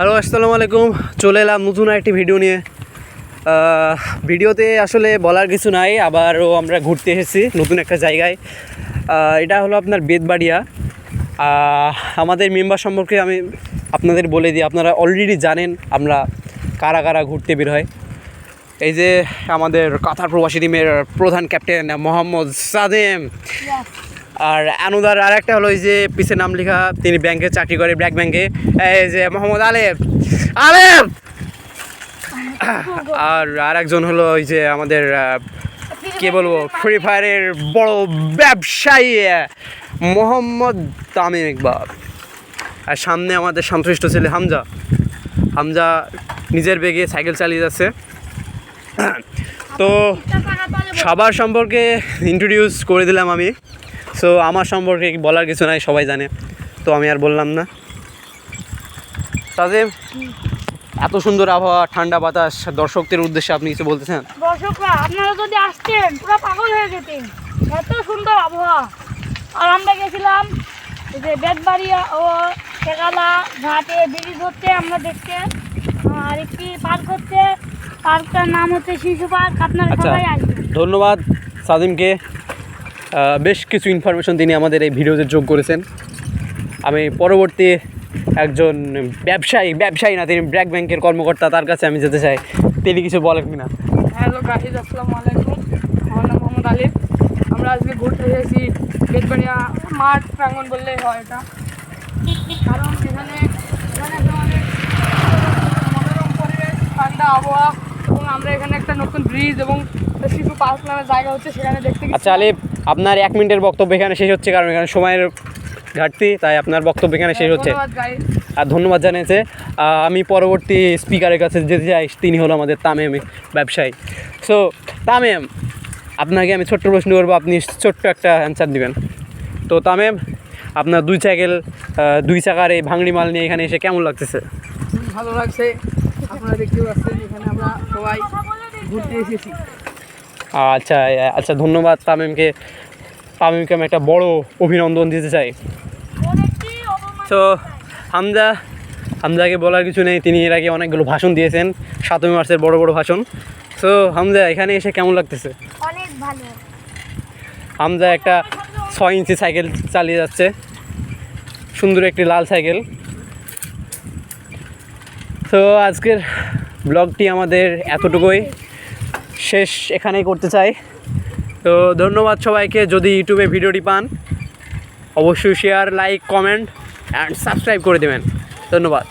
Hello, আসসালামু আলাইকুম। চলে এলাম নতুন একটি ভিডিও নিয়ে। ভিডিওতে আসলে বলার কিছু নাই, আবারও আমরা ঘুরতে এসেছি নতুন একটা জায়গায়। এটা হলো আপনার বেতবাড়িয়া। আমাদের মেম্বার সম্পর্কে আমি আপনাদের বলে দিই, আপনারা অলরেডি জানেন আমরা কারা কারা ঘুরতে বের হয়। এই যে আমাদের কাতার প্রবাসী টিমের প্রধান ক্যাপ্টেন মোহাম্মদ সাদেম, আর আনুদার আর একটা হলো এই যে পিছে নাম লেখা, তিনি ব্যাংকে চাকরি করে, ব্র্যাক ব্যাংকে, এই যে মোহাম্মদ আলেফ। আর একজন হলো ওই যে আমাদের কে বলবো, ফ্রি ফায়ারের বড় ব্যবসায়ী মোহাম্মদ তামিম ইকবাল। আর সামনে আমাদের সন্তুষ্ট ছেলে হামজা নিজের বেগে সাইকেল চালিয়ে যাচ্ছে। তো সবার সম্পর্কে ইন্ট্রোডিউস করে দিলাম আমি। সো আমার সম্পর্কে বলার কিছু নাই, সবাই জানে, তো আমি আর বললাম না। তাদের এত সুন্দর আবহাওয়া, ঠান্ডা বাতাস, দর্শকদের উদ্দেশ্যে আপনি কিছু বলতেছেন? দর্শকরা আপনারা যদি আসতেন পুরো পাগল হয়ে যেতেন, এত সুন্দর আবহাওয়া। আর আমরা গেছিলাম যে বেতবাড়িয়া ও শেখালা ঘাটে ব্রিজ হচ্ছে আমরা দেখতে, আর একটি পার্ক হচ্ছে, পার্কটার নাম হচ্ছে শিশু পার্ক। আপনারা সবাই আসবেন। ধন্যবাদ সাদিমকে, বেশ কিছু ইনফরমেশন তিনি আমাদের এই ভিডিওতে যোগ করেছেন। আমি পরবর্তী একজন ব্যবসায়ী না, তিনি ব্র্যাক ব্যাংকের কর্মকর্তা, তার কাছে আমি যেতে চাই, তিনি কিছু বলেন কিনা। হ্যালো গাইজ, আসসালামু আলাইকুম। আমার নাম মোহাম্মদ আলিফ। আমরা আজকে ঘুরতে এসেছি বেতবাড়িয়া মাঠ প্রাঙ্গণ বললেই হয় এটা, কারণ এখানে অনেক মনোরম পরিবেশ, ঠান্ডা আবহাওয়া, এবং আমরা এখানে একটা নতুন ব্রিজ এবং শিশু পার্ক নামের জায়গা হচ্ছে সেখানে দেখতে। আচ্ছা আলিফ, আপনার 1 মিনিটের বক্তব্য এখানে শেষ হচ্ছে, কারণ এখানে সময়ের ঘাটতি, তাই আপনার বক্তব্য এখানে শেষ হচ্ছে। আর ধন্যবাদ জানিয়েছে। আমি পরবর্তী স্পিকারের কাছে যেতে চাই, তিনি হলো আমাদের তামিম ব্যবসায়ী। সো তামিম, আপনাকে আমি ছোট্ট প্রশ্ন করবো, আপনি ছোট্ট একটা অ্যান্সার দিবেন। তো তামিম, আপনার দুই চাকার এই ভাঙড়ি মাল নিয়ে এখানে এসে কেমন লাগতেছে? ভালো লাগছে। আপনারা দেখতে পাচ্ছেন এখানে আমরা সবাই ঘুরতে এসেছি। আচ্ছা, ধন্যবাদ তামিমকে আমি একটা বড় অভিনন্দন দিতে চাই। তো হামজাকে বলার কিছু নেই, তিনি এর আগে অনেকগুলো ভাষণ দিয়েছেন, 7ই মার্চের বড় ভাষণ। সো হামজা, এখানে এসে কেমন লাগতেছে? অনেক ভালো। হামজা একটা 6 ইঞ্চি সাইকেল চালিয়ে যাচ্ছে, সুন্দর একটি লাল সাইকেল। তো আজকের ব্লগটি আমাদের এতটুকুই, শেষ এখানেই করতে চাই। তো ধন্যবাদ সবাইকে। যদি ইউটিউবে ভিডিওটি পান, অবশ্যই share, like, comment and subscribe করে দেবেন। ধন্যবাদ।